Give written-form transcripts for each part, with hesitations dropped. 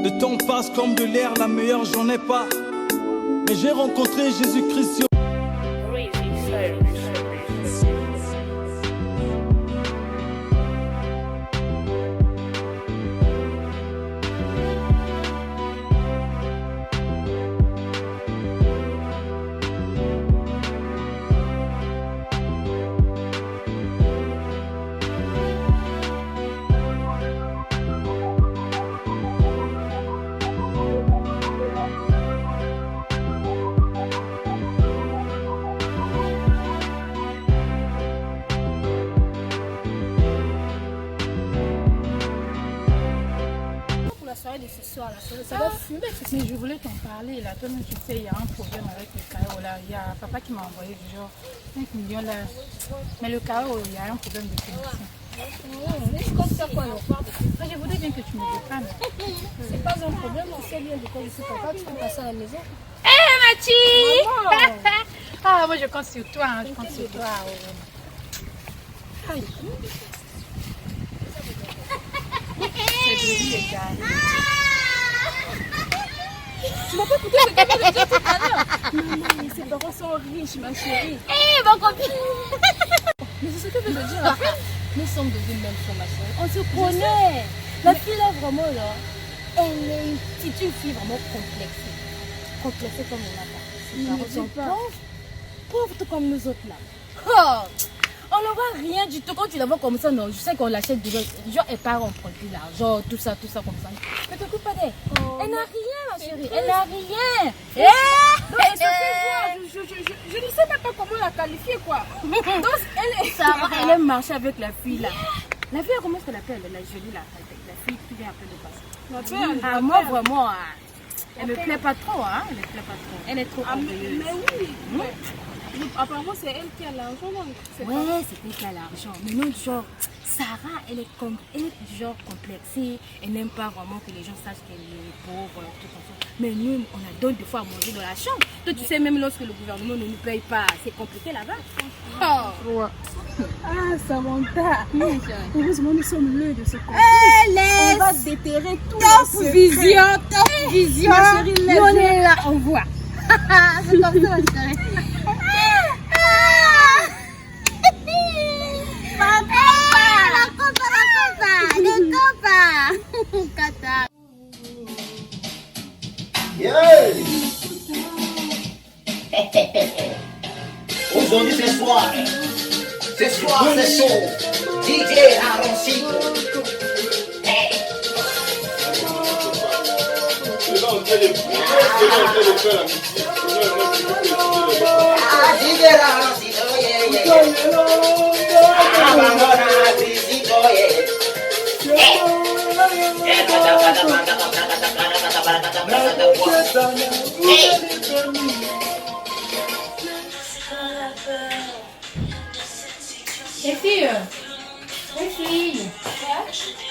Le temps passe comme de l'air, la meilleure j'en ai pas. Mais j'ai rencontré Jésus-Christ sur... De ce soir là, ça doit fumer. Mais je voulais t'en parler là. Toi-même tu sais, il y a un problème avec le carreau là. Il y a papa qui m'a envoyé du genre 5 millions là. Mais le carreau, il y a un problème de connexion. Mais je compte faire quoi alors? Je voudrais bien que tu me dépannes. C'est pas un problème, on sait bien de quoi je suis papa, tu peux passer à la maison. Hé Mathie! Maman! Ah, moi je compte sur toi, hein. Je compte sur toi. Aïe. C'est de lui les gars. Tu m'as pas écouté ce que tu m'as dit tout à l'heure. Maman, ces parents sont riches, ma chérie. Hé, mon copine! Mais c'est ce que je veux dire. En fait, nous sommes devenus même frères, ma chérie. On se connaît. La fille là, vraiment là, c'est une fille vraiment complexée. Complexée comme on a pas. Ses parents sont pauvres. Pauvres tout comme nous autres là. Oh, on n'aura rien du tout. Quand tu la vois comme ça, non, je sais qu'on l'achète du genre, elle part, on prend plus l'argent, tout ça comme ça. Ne te coupe pas d'elle. Elle n'a rien, ma chérie. Elle n'a rien. Ça fait voir. Je ne sais même pas comment la qualifier quoi. Donc, Sarah, elle aime marcher avec la fille là. La fille, comment est-ce qu'elle appelle? La jolie là. La fille qui vient un peu de passer. Ah, moi, vraiment, elle me plaît pas trop, hein. Elle me plaît pas trop. Elle est trop orgueilleuse. Mais oui. Apparemment, c'est elle qui a l'argent. Ouais, c'est elle qui a l'argent. Mais non, genre, Sarah, elle est du genre complexée. Elle n'aime pas vraiment que les gens sachent qu'elle est pauvre, tout comme ça. Mais nous, on a donné des fois à manger dans la chambre. Toi, tu sais, même lorsque le gouvernement ne nous paye pas, c'est compliqué là-bas. Oh. Ouais. Ah, Samantha. Heureusement, nous sommes leux de ce coup. On va déterrer tout. Top vision. Ma chérie, on est là, on voit. C'est comme ça, ma chérie. Aujourd'hui c'est soir, c'est chaud. DJ Arancito. DJ Arancito, Les filles,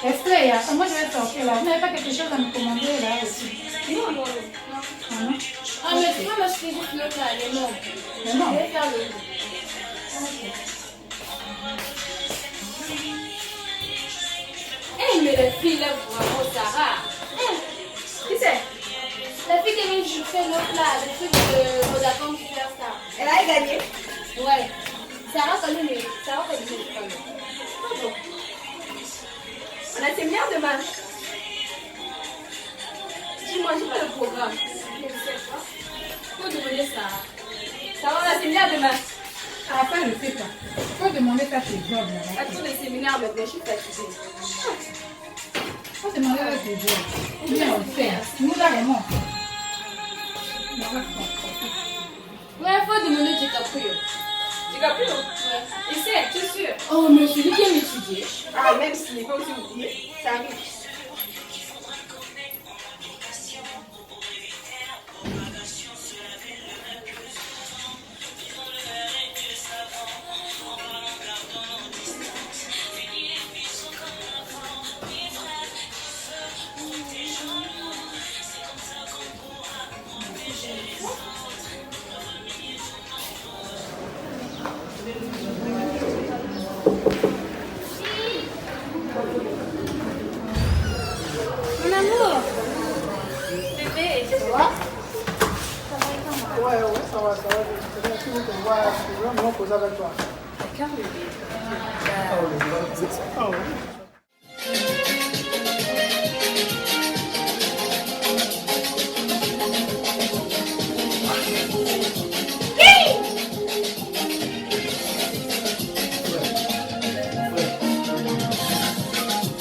Esther, moi je vais sortir là. Vous n'avez pas quelque chose à me commander là aussi? Non. Ah, mais tu vois, moi, je fais juste l'autre là, elle est longue. Mais non. Je vais faire le... Mais la fille là, vraiment, Sarah. Qui c'est? La fille qui vient de jouer l'autre là, le truc de Vodafone Superstar. Elle a gagné? Ouais. Sarah connaît les écoles. On a un séminaire demain. Dis-moi, j'ai pas le programme. Je ne sais pas. Faut demander Sarah. Sarah, on a un séminaire demain. Ah, ça, je ne sais pas. Il faut demander ça chez Job. À tous les séminaires, mais je suis fatiguée. Il faut demander ça chez Job. Ou bien on le fait. Nous, là, les montres. Ouais, il faut demander DiCaprio. DiCaprio? Ouais. Et c'est, tu es sûr? Oh, mais celui qui aime étudier. Ah, même s'il n'est pas aussi oublié, ça arrive. cause avec toi. Ah oui.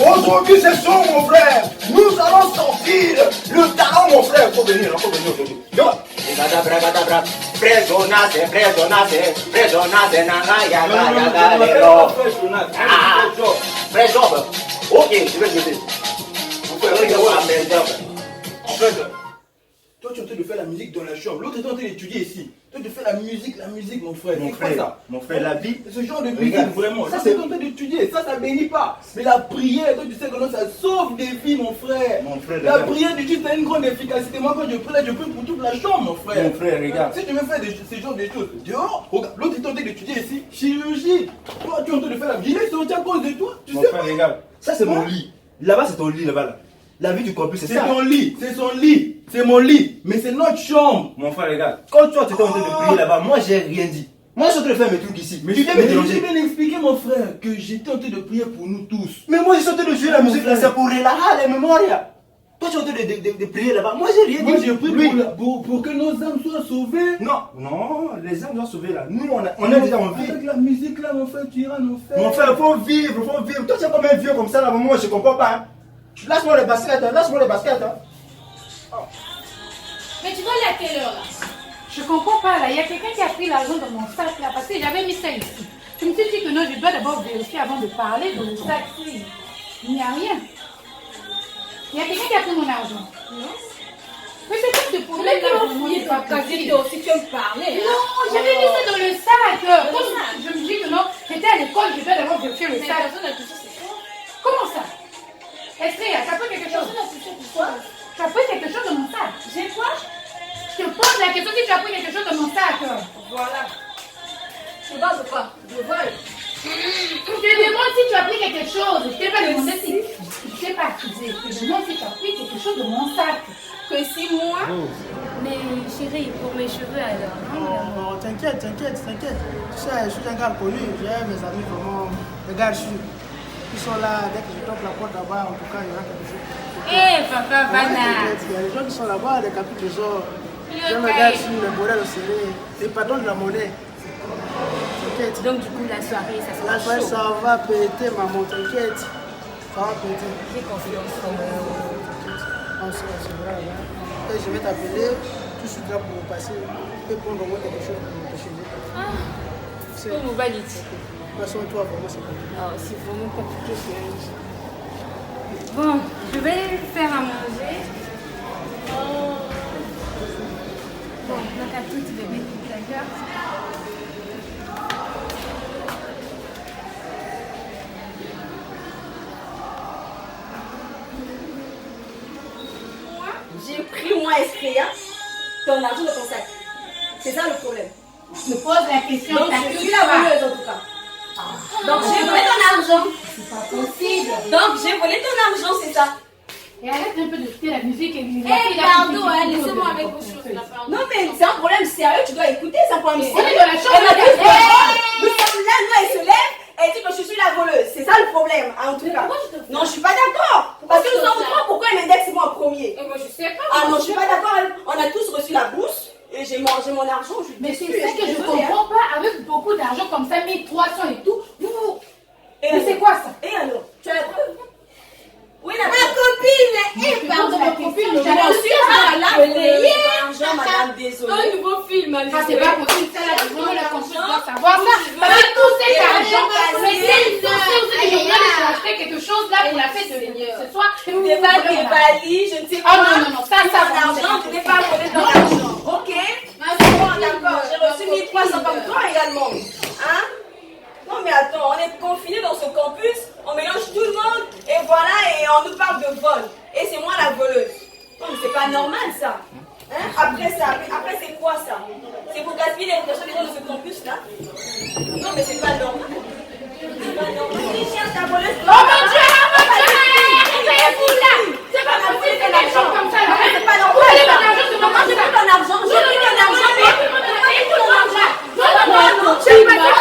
Aujourd'hui, c'est son, mon frère. Nous allons sortir le talent, mon frère. Faut venir aujourd'hui. Bragada, Fresonace, nana, yaga, lero. Fresh job. Ok, je vais te dire. En fait, toi tu es en train de faire la musique dans la chambre, l'autre est en train d'étudier ici. Toi tu fais la musique mon frère. Mon frère, la vie. Ce genre de musique vraiment, ça c'est en train d'étudier, ça bénit pas. Mais la prière, toi tu sais comment ça sauve des vies mon frère. La prière du Dieu a une grande efficacité. Moi quand je prie là, je prie pour toute la chambre mon frère. Mon frère, regarde. Si tu veux faire ce genre de choses, dehors, regarde, l'autre est en train d'étudier ici, chirurgie. Toi tu es en train de faire la musique, il est sorti à cause de toi. Tu Mon sais frère, regarde. Ça c'est mon lit. Là-bas c'est ton lit là-bas. La vie du campus, c'est ça. C'est mon lit, c'est mon lit, mais c'est notre chambre. Mon frère, regarde. Quand toi tu étais en train de prier là-bas, moi j'ai rien dit. Moi je suis en train de faire mes trucs ici. Mais tu viens me je déranger. vais expliquer mon frère que j'étais en train de prier pour nous tous. Mais moi je suis en train de jouer la musique là, c'est pour relaxer les mémoires. Toi tu es en train de prier là-bas, moi j'ai rien dit. Moi j'ai prié pour que nos âmes soient sauvées. Non, les âmes doivent sauver là. Nous on est déjà en vie. Avec la musique là mon frère, tu iras nous faire. Mon frère, faut vivre. Toi tu es comme un vieux comme ça là, moi je comprends pas. Hein. Lâche-moi les baskets. Hein. Mais tu vas aller à quelle heure là? Je comprends pas là, il y a quelqu'un qui a pris l'argent dans mon sac là parce que j'avais mis ça ici. Je me suis dit que non, je dois d'abord vérifier avant de parler dans le sac. Il n'y a rien. Il y a quelqu'un qui a pris mon argent. Non. Mais c'est quoi ce problème là? Si tu veux me parler. Non, j'avais mis ça dans le sac. Comme je me dis que non, j'étais à l'école, je dois d'abord vérifier le sac. Comment ça? Estria, tu as pris quelque chose? Tu as pris quelque chose dans mon sac? J'ai quoi? Je te pose la question si tu as pris quelque chose dans mon sac. Voilà. Tu vas de quoi? Je vole. Je te demande si tu as pris quelque chose. Je t'ai pas demandé si. Je t'ai pas accusé. Je te demande si tu as pris quelque chose de mon sac. Que 6 mois? Mais chérie, pour mes cheveux alors. Non, t'inquiète. Tu sais, je suis un gars connu. J'ai mes amis vraiment, des gars sûrs. Ils sont là, dès que je toque la porte là-bas, en tout cas, il y aura quelque chose. Papa, Vanna. Il y a des gens qui sont là-bas, des capitaux trésors. J'ai mes gars sur les bonnets de serré, les patrons de la monnaie. T'inquiète. Donc du coup, la soirée, ça sera La soirée, chaud. ça va péter, maman, t'inquiète. Ça va péter. J'ai confiance en moi. On se verra là. Et je vais t'appeler tout de suite là pour passer et prendre au moins quelque chose pour te changer. C'est Comment va l'idée? de toute façon, toi, vraiment, c'est compliqué. Oh, c'est vraiment compliqué, chérie. Bon, je vais faire à manger. Bon, donc à tout, bébé. D'accord? J'ai pris moi Estria, ton argent de ton sac. C'est ça le problème. Je pose la question. Donc je suis la voleuse en tout cas. Donc j'ai volé ton argent. C'est pas possible. Donc j'ai volé ton argent, c'est ça. Et arrête un peu de quitter la musique et lui. Pardon, laissez-moi avec vos choses là, pardon. Non mais c'est un problème sérieux, tu dois écouter, c'est un problème On est sérieux. dans la chambre. Elle m'a dit, nous sommes là, nous elle se lève, elle dit que je suis la voleuse. C'est ça le problème, en tout cas. Non, je suis pas d'accord. Parce que nous sommes trois, pourquoi elle m'indexe moi en premier? Et moi, je sais pas. Ah non, je suis pas d'accord. On a tous reçu la bourse et j'ai mangé mon argent. Mais c'est ça que je comprends pas. Avec beaucoup d'argent comme ça, 1300 et tout. Mais c'est quoi ça? Et alors? Tu as la preuve? Oui, la Ma preuve. copine! Pardon, ma copine, Je m'en suis l'argent, madame, désolée. Un nouveau film, Ah, c'est pas possible, ça là, vraiment le consul doit savoir ça. Parce que tout cet argent, mais c'est une sorcière, vous savez, je viens de acheter quelque chose là pour la fête de ce soir. Et vous Débali, je ne sais Oh pas. non, ça, Mon argent, je n'ai pas volé ton argent. Ok? Bon, d'accord, j'ai reçu 1300 comme toi également. Hein? Non mais attends, on est confinés dans ce campus, on mélange tout le monde et voilà, et on nous parle de vol. Et c'est moi la voleuse. Non mais c'est pas normal ça. Hein? Après c'est quoi ça? C'est pour gaspiller les réputation des gens de ce campus là? Non mais c'est pas normal. C'est pas normal. Qui cherche ta voleuse? oh mon Dieu, réveillez-vous là. C'est pas possible que l'argent comme ça. C'est pas normal. Prenez mon argent, c'est J'ai pris ton argent. J'ai pris ton argent. Non, non, non, non,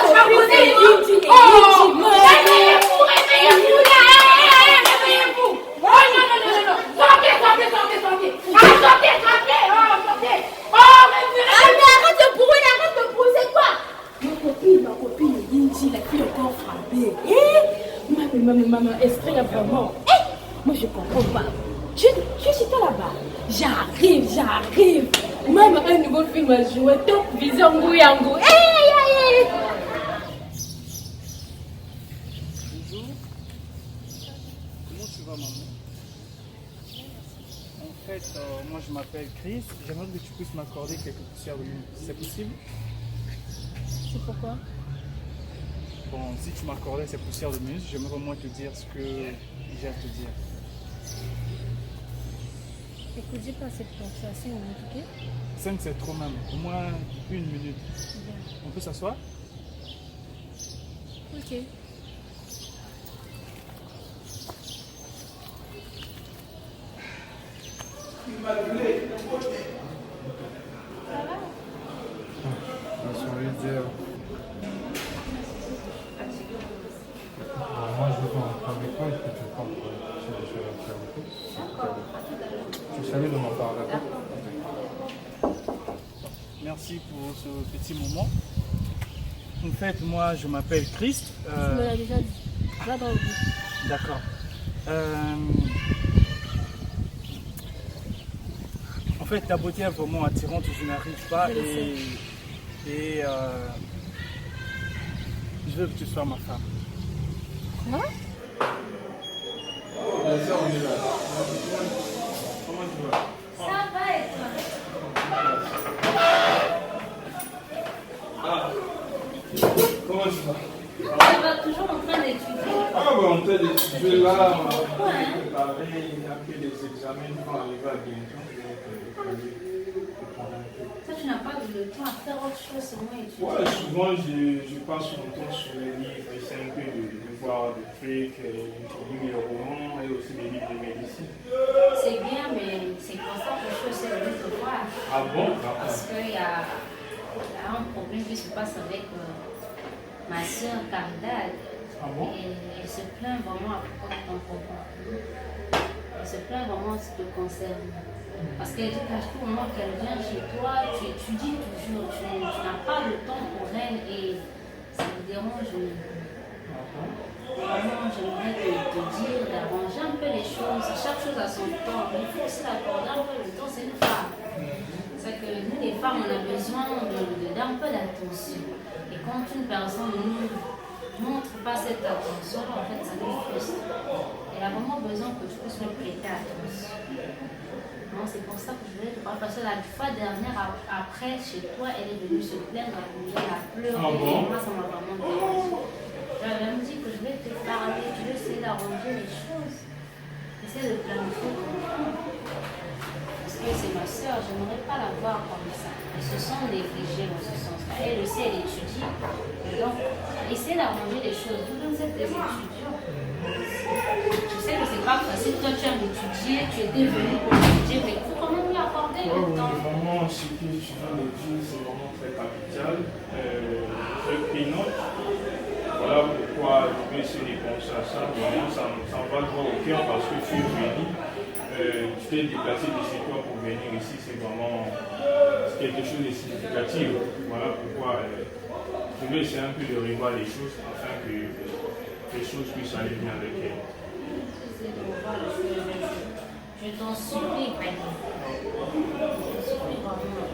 maman, esprit là vraiment. Moi je comprends pas. Tu es chez toi là-bas. J'arrive. Même un nouveau film à jouer. Top Vision Gouyango. Hey. Bonjour. Comment tu vas, maman? En fait, moi je m'appelle Chris. J'aimerais que tu puisses m'accorder quelques poussières de muse. C'est possible? C'est pourquoi? Bon, si tu m'accordais ces poussières de muse, j'aimerais au moins te dire ce que j'ai à te dire. Écoute, j'ai pas assez de temps. Tu as 5 minutes, ok? 5 c'est trop même. Au moins 1 minute. Bien. On peut s'asseoir? Ok. Moi, je vais en premier point, que tu parles. J'ai des choses à faire aussi. Tu salues de mon part, d'accord? Merci pour ce petit moment. En fait, moi je m'appelle Christ. Tu me l'as déjà dit. Va dans le bus. D'accord. En fait, ta beauté est vraiment attirante, je n'arrive pas Je le et je veux que tu sois ma femme. Quoi? Comment tu vas? Ça va toujours en train d'étudier. Ah bon, on fait des études là, on va préparer, il y a que des examens qui vont arriver à bientôt. Toi, tu n'as pas le temps à faire autre chose, seulement étudier. Ouais, souvent je passe mon temps sur les livres, j'essaie un peu de voir des trucs, de lire les romans et aussi des livres de médecine. C'est bien, mais c'est pour ça que je suis aussi venue te voir. Ah bon? D'accord. Parce qu'il y a un problème qui se passe avec ma soeur Caridad. Ah bon? Et elle se plaint vraiment à propos de ton comportement. Elle se plaint vraiment en ce qui te concerne. Parce qu'elle dit qu'à tout moment qu'elle vient chez toi, tu étudies toujours, tu n'as pas le temps pour elle et ça me dérange. Vraiment, j'aimerais te dire d'arranger un peu les choses, chaque chose à son temps. Mais il faut aussi l'accorder un peu le temps, c'est une femme. C'est que nous, les femmes, on a besoin d'un peu d'attention. Et quand une personne ne nous montre pas cette attention, en fait, ça nous frustre. Elle a vraiment besoin que tu puisses lui prêter attention. Non, c'est pour ça que je voulais te parler. Parce que la fois dernière, après, chez toi, elle est venue se plaindre, elle a pleuré. Ah bon? Et moi, ça m'a vraiment dérangé. J'avais même dit que je vais te parler, je vais essayer d'arranger les choses. Essayer de planifier ton temps. Parce que c'est ma soeur, je n'aimerais pas la voir comme ça. Ils se sont négligés dans ce sens-là. Elle aussi, elle étudie. Donc, essayer d'arranger les choses. Vous êtes des étudiants. Je sais que c'est pas facile. Toi, tu aimes étudier, tu étais venu pour étudier, mais il faut quand même lui accorder le temps. Vraiment, ce que tu viens de dire, c'est vraiment très capital. J'ai pris note. Voilà pourquoi je vais essayer de penser à ça. Vraiment, ça me va droit au cœur parce que tu es venu. Tu t'es déplacé de chez toi pour venir ici. C'est vraiment quelque chose de significatif. Voilà pourquoi je vais essayer un peu de revoir les choses afin que les choses puissent aller bien avec elle. Essayer de revoir les choses. Je t'en supplie, vraiment. Je t'en supplie vraiment.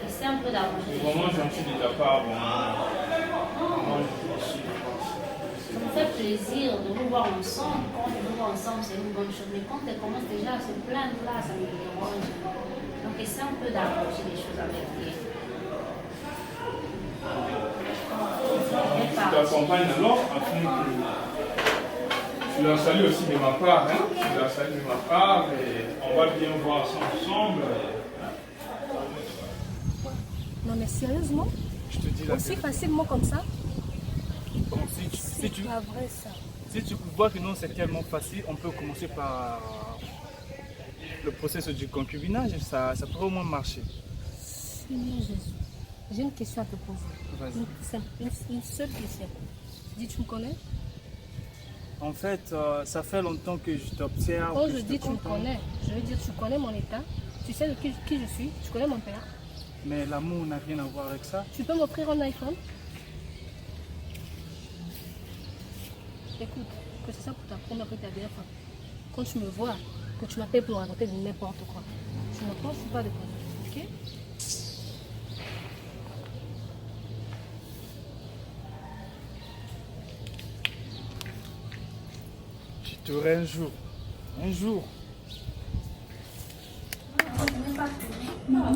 Essaie un peu d'arranger les Vraiment, choses. j'en suis de ta part. Vraiment, je t'en suis. Ça me fait plaisir de vous voir ensemble. Quand on vous voit ensemble, c'est une bonne chose. Mais quand elle commence déjà à se plaindre là, ça me dérange. Donc essaie un peu d'arranger les choses avec elle. Je t'accompagne alors afin que tu la salues aussi de ma part. Hein? Tu la salues de ma part et on va bien voir ça ensemble. Non, mais sérieusement? Je te dis la Aussi vérité. facilement comme ça? Bon, si tu pas vrai ça. Si tu vois que non, c'est tellement facile, on peut commencer par le processus du concubinage. Ça pourrait au moins marcher. Seigneur Jésus, j'ai une question à te poser. Vas-y. Une seule question. Dis, tu me connais? En fait, ça fait longtemps que je t'observe. Quand que je te dis tu me contemple. connais, je veux dire tu connais mon état, tu sais de qui je suis, tu connais mon père. Mais l'amour n'a rien à voir avec ça. Tu peux m'offrir un iPhone? Écoute, que c'est ça pour ta première et ta dernière fois. Quand tu me vois, que tu m'appelles pour raconter de n'importe quoi, je ne pense pas de quoi, ok? Je t'aurai un jour. Un jour. Maman,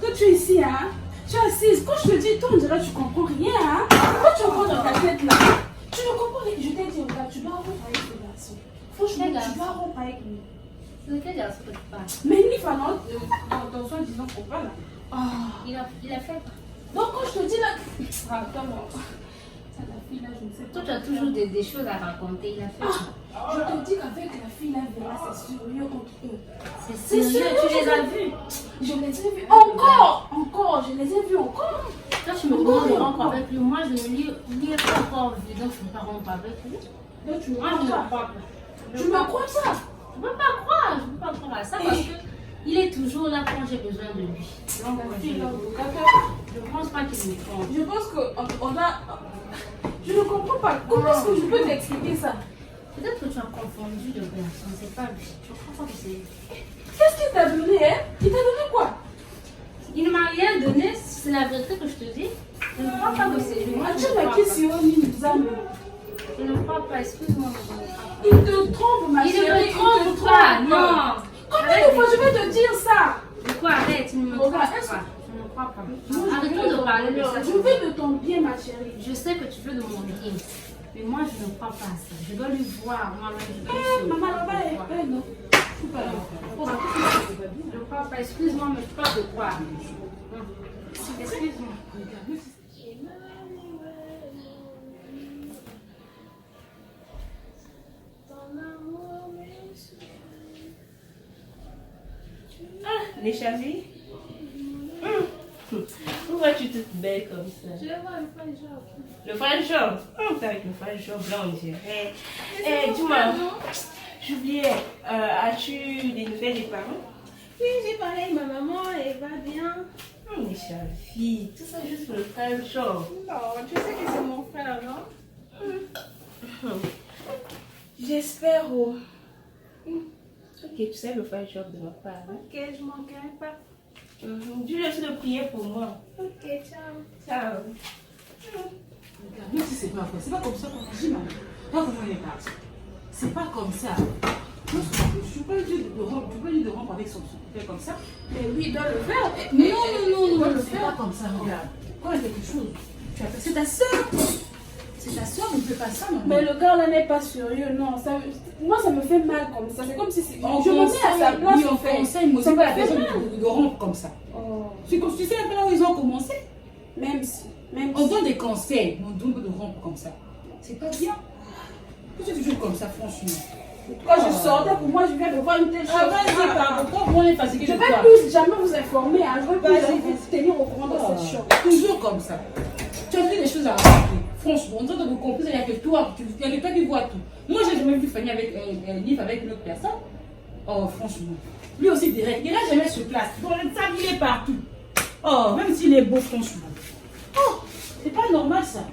toi, tu es ici, hein? Tu es assise. Quand je te dis, toi, on dirait que tu comprends rien, hein? Pourquoi tu entends dans ta tête là? Tu ne comprends rien. Je t'ai dit, regarde, tu dois rompre avec ce garçon. Franchement, tu dois rompre avec lui. C'est de quel garçon que tu parles? Mais il fallait dans soi-disant copain là. Oh. Il a fait quoi? Donc, quand je te dis là. Attends, la fille là, je ne sais pas. Toi, tu as toujours des choses à raconter. Il a fait quoi? Je te dis qu'avec la fille là, c'est sérieux entre eux. C'est sérieux, tu les as vus? Je les ai vus encore, je les ai vus encore. Toi, tu me demandes de rompre avec lui. Moi, je ne lui ai pas encore vu, donc je ne peux pas rompre avec lui. Donc, tu me Moi, je ne crois pas. Tu me crois ça? Je ne peux pas croire, je ne peux pas croire à ça parce que il est toujours là quand j'ai besoin de lui. Donc, je ne pense pas qu'il me trompe. Je pense qu'on a. Je ne comprends pas. Comment est-ce que je peux t'expliquer ça? Peut-être que tu as confondu le garçon, c'est pas lui. Je comprends pas que c'est lui. Qu'est-ce qu'il t'a donné, hein? Il t'a donné quoi? Il ne m'a rien donné, c'est la vérité que je te dis. Je ne crois pas que c'est lui. Moi, tu m'as question, je ne crois pas, excuse-moi. Il te trompe, ma chérie. Il ne me trompe pas, non. Combien de fois je vais te dire ça? De quoi, arrête, tu ne me trompe pas. Je ne crois pas. Arrêtons de parler de ça. Je veux de ton bien, ma chérie. Je sais que tu veux de mon bien. Mais moi, je ne crois pas à ça. Je dois lui voir. Moi-même, maman, là-bas, non. Je ne crois pas. Excuse-moi, mais je ne peux pas te croire. Excuse-moi. Ah, les chavis. Pourquoi tu te belle comme ça? Je vais voir le French shop. Le French shop? T'es avec le French shop, là on dirait. Eh, dis-moi, j'oubliais, as-tu des nouvelles des parents? Oui, j'ai parlé avec ma maman, elle va bien. Les chavis, tout ça juste pour le French shop. Non, tu sais que c'est mon frère, non? J'espère, oh. Ok, tu sais le French shop de ma part. Hein? Ok, je manquerai pas. Dis-lui aussi de prier pour moi. Ok, ciao. Ciao. Même si c'est pas vrai, c'est pas comme ça qu'on dit, maman. Pas comment il est parti. C'est pas comme ça. Je peux lui dire de rompre avec son père comme ça. Mais oui, il doit le faire. Non, c'est pas comme ça, regarde. Quand il y a quelque chose, tu as fait. C'est ta soeur. C'est ta soeur, on ne fait pas ça, maman. Mais le gars là n'est pas sérieux, non. Ça, moi, ça me fait mal comme ça. C'est comme si c'est. On je me mets à sa place. Oui, on conseille, mais c'est pas la personne de rompre comme ça. Oh. Tu sais un peu là où ils ont commencé. Même si. On donne des conseils, mais on donne de rompre comme ça. C'est pas bien. Pourquoi tu es toujours comme ça, franchement? Quand je sortais, pour moi, je viens de voir une telle chose. Vas-y, pardon. Pourquoi on est fatigué? Je ne vais plus jamais vous informer. Hein. Je ne vais plus vous tenir au courant de cette chose. Toujours comme ça. Tu as dit des choses à raconter. Franchement, on dirait de vous comprendre, il n'y a que toi qui vois tout. Moi, j'ai jamais vu Fanny avec un livre avec une autre personne. Oh, franchement. Lui aussi, direct. Il n'a jamais sur place. Bon, il est partout. Oh, même s'il est beau, franchement. Oh, c'est pas normal ça.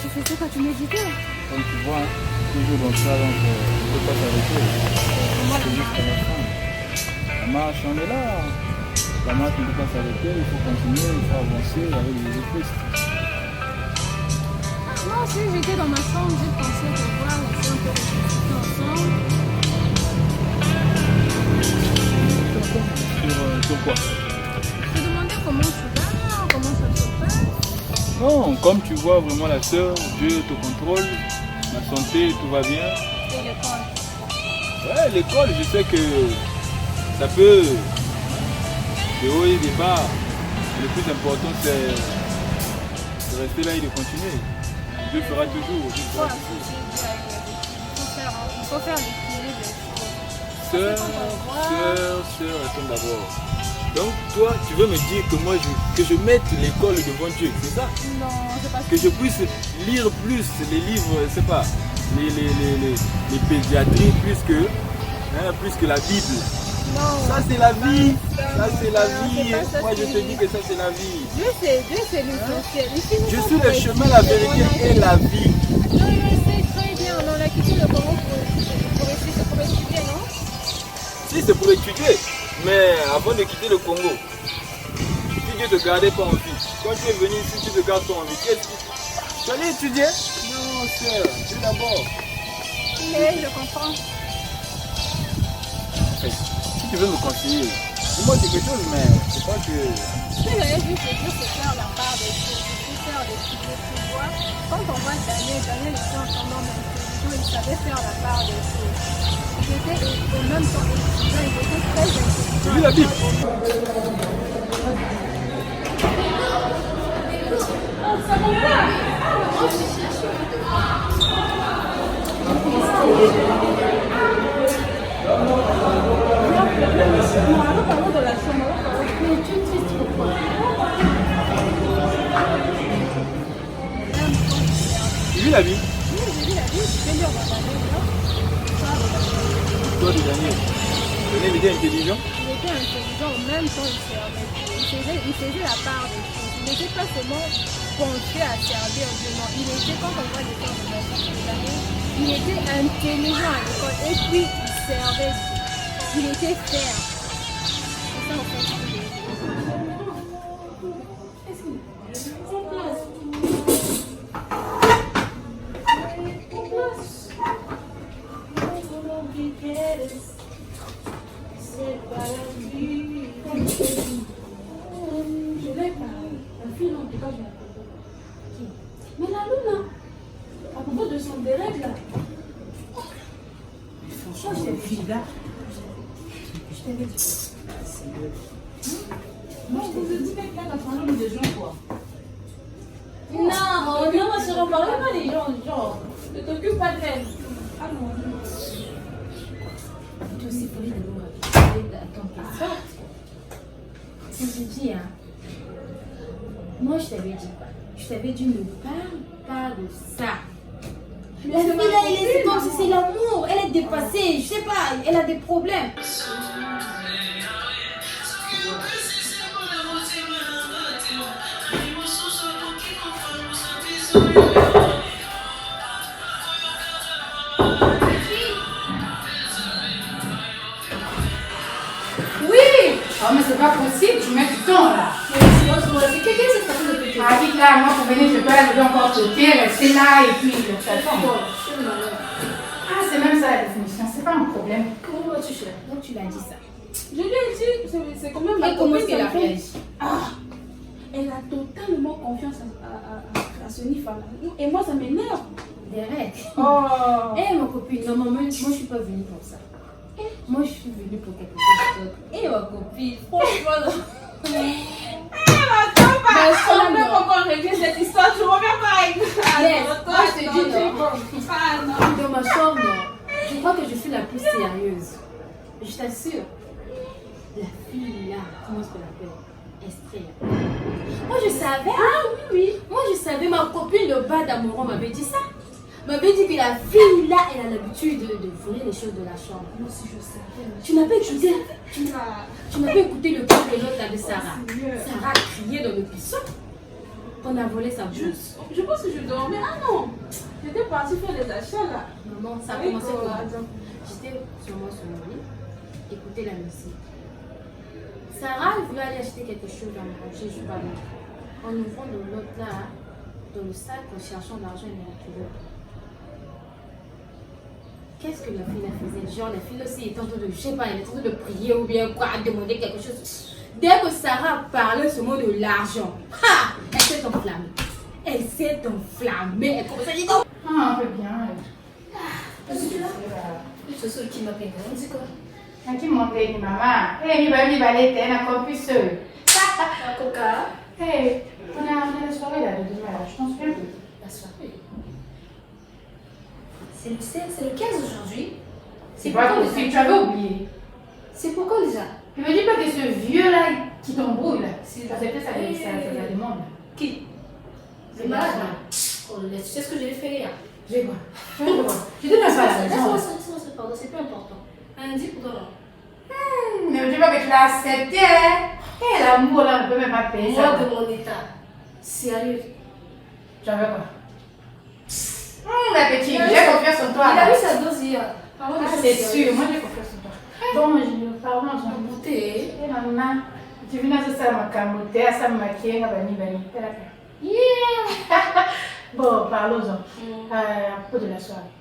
Tu faisais quoi? Tu méditais? Comme tu vois, toujours dans ça, donc on ne peut pas s'arrêter. C'est jusqu'à la fin. La marche, on est là. La marche ne peut pas s'arrêter, il faut continuer, il faut avancer avec les Jésus-Christ. Moi aussi, j'étais dans ma chambre, j'ai pensé de voir, on fait un peu de discuter ensemble. Sur quoi? Je me demandais comment tu vas, comment ça se passe. Non, comme tu vois vraiment la sœur, Dieu te contrôle, la santé, tout va bien. Et l'école? Ouais, l'école, je sais que ça peut, des hauts et des bas. Le plus important, c'est de rester là et de continuer. Dieu fera toujours. Dieu fera toujours. Il faut faire l'équilibre des choses. Sœur, attends d'abord. Donc toi, tu veux me dire que moi, que je mette l'école devant Dieu, c'est ça? Non, c'est pas Que je puisse lire plus les livres, c'est pas, les pédiatries plus que la Bible. Non. Ça c'est la vie, ça c'est la Non, vie. c'est pas ça, Moi je c'est te dis que ça c'est la vie. Dieu c'est l'essentiel. Ici, nous Je sommes suis pour le chemin, la étudier, vérité on a- et la vie. Non, je sais très bien, on a quitté le Congo pour étudier, non? Si c'est pour étudier, mais avant de quitter le Congo, si Dieu te gardait pas en vie, quand tu es venu ici, tu te gardes pas en vie, qu'est-ce que tu allais étudier? Non, sœur, tu d'abord. Oui, je comprends. Si tu veux me conseiller, dis-moi quelque chose, mais c'est pas que. Ce que j'allais juste te dire, c'est faire la part des choses, c'est faire des sujets, tu vois. Quand on voit Daniel était en nombre d'intelligents, il savait faire la part des choses. Il était au même temps étudiant, il était très intelligent. Tu lis la Bible? Tu lis la Bible? Oui, j'ai lu la Bible, je vais lire dans la Bible. Toi de Daniel. Daniel était intelligent? Il était intelligent, en même temps il servait. Il faisait la part des choses. Il n'était pas seulement penché à servir Dieu, non. Il était, quand on voit les temps de la vie de Daniel, il était intelligent à l'école et puis il servait Dieu. Il était fier. C'est ça en fait. Mais la Luna, à propos de son dérègle là. Franchement, je t'ai dit. Je t'avais dit. Moi, je vous ai dit que là, t'as parlé des gens, quoi. Non, moi je ne parle pas des gens, genre. Ne t'occupe pas d'elle. Ah non. Tu aussi pour les répondre à ton question. Si je dis, hein, moi je t'avais dit quoi? Je t'avais dit ne parle pas de ça. La fille là, elle est comme si c'est l'amour, elle est dépassée, je sais pas, elle a des problèmes. Oui! Oh mais c'est pas possible, tu mets du temps là. C'est quelqu'un qui s'est passé de côté. Ah dites là, moi pour venir, je peux pas aller encore côté, rester là et puis j'attends. Ah c'est même ça la définition, c'est pas un problème. Comment vas-tu, chérie? Donc tu l'as dit ça. Je lui ai dit, c'est quand même ma Et comment est-ce copine, qu'elle a ça me fait- réagi? Ah, elle a totalement confiance à ce Nifa-là. Et moi, ça m'énerve. Derek. Oh. Eh ma copine, normalement, moi je suis pas venue pour ça. Moi je suis venue pour quelque chose d'autre. Eh ma copine, franchement. Attends, on n'a pas encore réglé cette histoire, tu reviens pas avec Yes, toi, moi, je te dis, non. Ah non. Dans ma chambre, je crois que je suis la plus sérieuse. Je t'assure. La fille là, comment est-ce qu'on l'appelle? Estrella. Moi je savais. Ah oui, oui. Moi je savais, ma copine de bas d'Amoron m'avait dit ça. M'avait dit que la fille là, elle a l'habitude de voler les choses de la chambre. Moi aussi, je savais. Tu n'as pas écouté. Tu n'as pas écouté le cœur de l'autre là de Sarah. Sarah a crié dans le buisson. On a volé sa blouse. Je pense que je dormais. Ah non, j'étais partie faire des achats là. Maman, ça a Avec, commencé comme ça. attends. J'étais sûrement sur mon lit, écouter la musique. Sarah voulait aller acheter quelque chose dans le rangé, je ne sais pas bien. En ouvrant de l'autre là, dans le sac, en cherchant de l'argent, elle m'a retrouvé. Qu'est-ce que la fille la faisait? Genre, la fille aussi était en train de, je sais pas, elle était en train de prier ou bien quoi, demander quelque chose. Dès que Sarah parlait ce mot de l'argent, elle s'est enflammée. Elle s'est enflammée. Elle commençait à dire non. Ah, un peu bien. C'est ce qui m'a payé. On dit quoi? Qui monte ni maman? Eh, mi balette, elle n'a pas pu seule. Coca. Eh, on a la soirée là de demain là, je t'en souviens plus. La soirée. C'est le 15 aujourd'hui. C'est pas possible, tu avais oublié. C'est pourquoi déjà? Ne me dis pas que ce vieux-là qui t'embrouille, là, si ça demande. Qui? C'est malade, là. Tu sais ce que j'ai fait hier? J'ai quoi? Je te donne pas la raison. Laisse-moi, pardon, c'est plus important. Un dit pour toi. Mais je dis pas que tu l'as accepté, hein? Et l'amour, là, on ne peut même pas payer ça. Moi, de mon état. Sérieux. J'avais quoi? Ma petite, j'ai confiance en toi. Il a eu sa dose hier. C'est sûr, moi j'ai confiance en toi. Bon, je pardon, j'ai goûté. Et maman, tu viens de ça ma camoté, à ça ma maquiller, à bani. Bon, parlons-en. À propos de la soirée.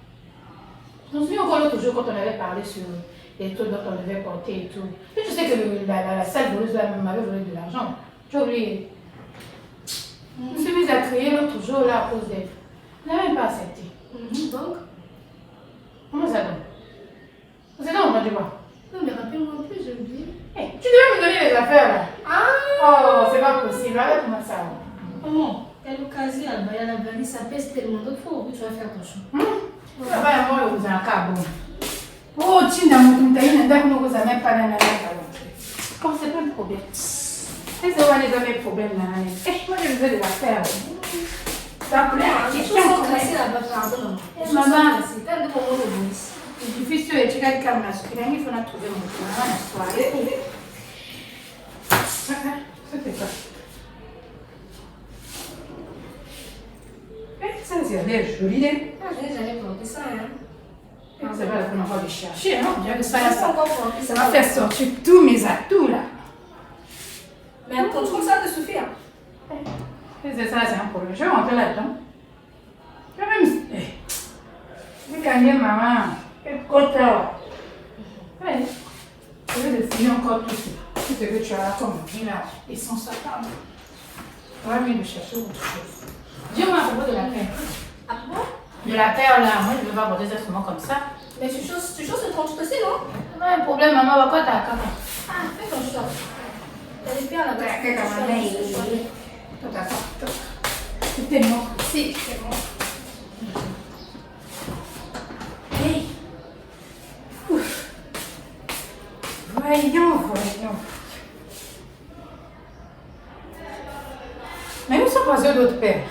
Je me souviens encore l'autre jour quand on avait parlé sur les trucs dont on devait porter et tout. Et tu sais que la salle voleuse m'avait volé de l'argent. Tu as oublié. Je me suis mise à crier l'autre jour là à cause d'elle. Elle n'a même pas accepté. Donc, comment ça donne? C'est donc, on va dire quoi? Non, mais rappelle-moi un peu, j'ai oublié. Hey, tu devais me donner les affaires là. Oh, c'est pas possible. Arrête-moi ça. Comment? Quelle occasion, la valise, ça pèse tellement de fois. Oui, tu vas faire ton choix. Ça va, moi, vous en cabot. Oh, tu n'as pas nous vous avez pas la bon, c'est pas un problème. Et c'est pas les problèmes là. Moi, j'ai besoin de l'affaire. Ça plaît. Les choses sont classées là-bas, pardon. Maman, c'est quand même pour moi le bonus. je suis sûre que tu vas calmer la soirée. Il faut trouver mon plan la soirée. C'était quoi? Ça, c'est l'air joli. Je n'ai jamais planté ça, hein. Non, c'est pas la première fois de chercher, non? Ça va faire sortir tous mes atouts là. Mais ton truc, ça te suffit, hein? C'est ça, c'est un problème. Je vais rentrer là-dedans. Je vais même. Je vais gagner maman. Et côté là. Ouais. Je vais définir encore tout ça. Tout ce que tu as là comme vie là. Et sans ça, pardon. On va mieux de chercher autre chose. Dis-moi à propos de la paire. Ah bon? De la paire là, moi je ne vais pas aborder ça seulement comme ça. Mais tu choses le 30 aussi, non? Pas un problème, maman. Quoi t'as à faire? Ah, fais ton choix. T'as des paires là-bas. C'est tellement précis, tellement. Hey! Ouf! Voyons. Mais où sont passés d'autres paires?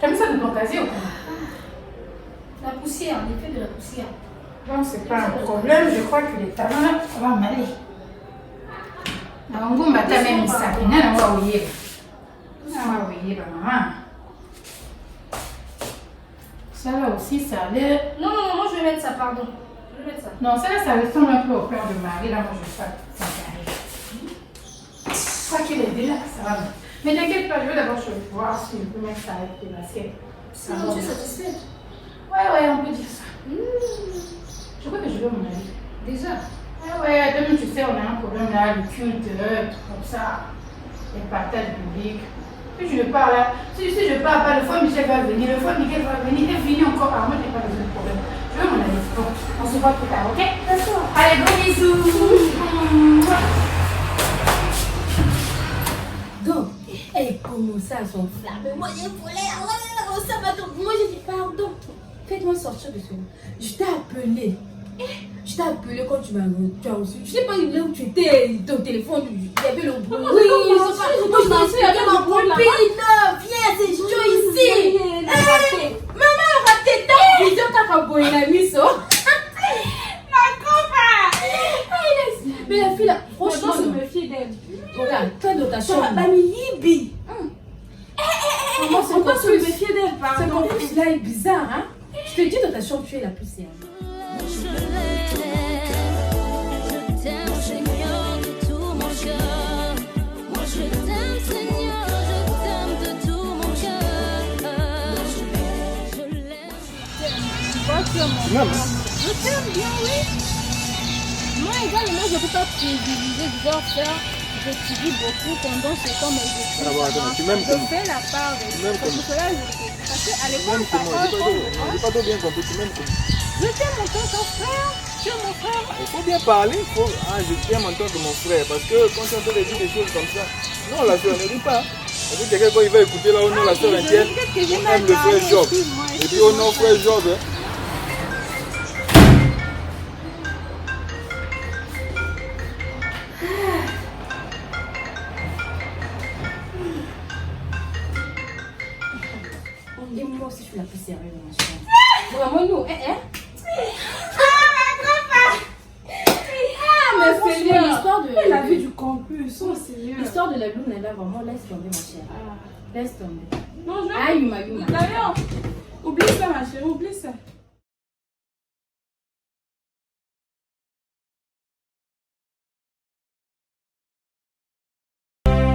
Tu as mis ça de ton casier ou quoi? La poussière, l'effet de la poussière. Non, c'est pas un problème, je crois que les talons là, ça va m'aller. On va mettre même ça, on va ouiller. Maman. Ça là aussi, ça a l'air. Non, moi je vais mettre ça, pardon. Je vais mettre ça. Non, ça là, ça ressemble un peu au père de Marie. Là, moi je vais pas ça carré. Je crois qu'il est déjà, ça va. Mais t'inquiète pas, je vais d'abord voir si je peux mettre ça avec tes baskets. Sinon, tu es satisfaite? Ouais, on peut dire ça. Je crois que je vais m'en aller. Déjà? Ouais, comme tu sais, on a un problème là, le culte, comme ça, les partages publics. Si je parle là, si je parle pas, le frère Michel va venir, le frère Miguel va venir, il est venu encore par moi, je n'ai pas besoin de problème. Je vais m'en aller. Bon, on se voit plus tard, ok? D'accord. Allez, gros bisous. Donc, elle commençait à s'enflammer. Moi, j'ai volé. Ça va donc. Moi, j'ai dit pardon. Faites-moi sortir de ce monde. Je t'ai appelé. Je t'ai appelé quand tu m'as reçu. Je sais pas là où tu étais, ton téléphone, il y avait le bruit. Oui, je m'en suis avec ma copine. Viens, c'est chaud ici. Maman a raté ta vidéo quand tu as boyé la mise. Ma copain. Mais la fille là, franchement, je me fie d'elle. Regarde, toi dans ta chambre. La Libi. Pourquoi se méfier d'elle, pardon? C'est qu'en plus là, elle est bizarre, hein? Je te dis dans ta chambre, tu es la plus sérieuse. Je t'aime, Seigneur, de tout mon cœur. Moi, je t'aime, Seigneur, je t'aime de tout mon cœur. Je l'aime. Tu vois, je t'aime bien, oui. Moi, également, je ne peux pas privilégier de faire. J'étudie beaucoup pendant ce temps, mais je fais la part de ça. Pour cela, parce qu'à l'école, je n'ai pas trop bien compris. Tu m'aimes comment? Je t'aime en tant que frère. Tu es mon frère. Il faut bien parler. Je t'aime en tant que mon frère. Parce que quand tu entends dire des choses comme ça, non, la soeur ne dit pas. Parce que quelqu'un, quand il va écouter là, oh non, la soeur Etienne, on aime le frère Job. Et puis, oh non, frère Job. plus sérieux, mon cher. Vraiment, nous, mais Seigneur, l'histoire de la vie du campus, oh Seigneur. L'histoire de la Lune, là, vraiment, laisse tomber, mon cher. Laisse tomber. Non, je Ah, Yuma. D'ailleurs, oublie ça, ma chérie, oublie ça.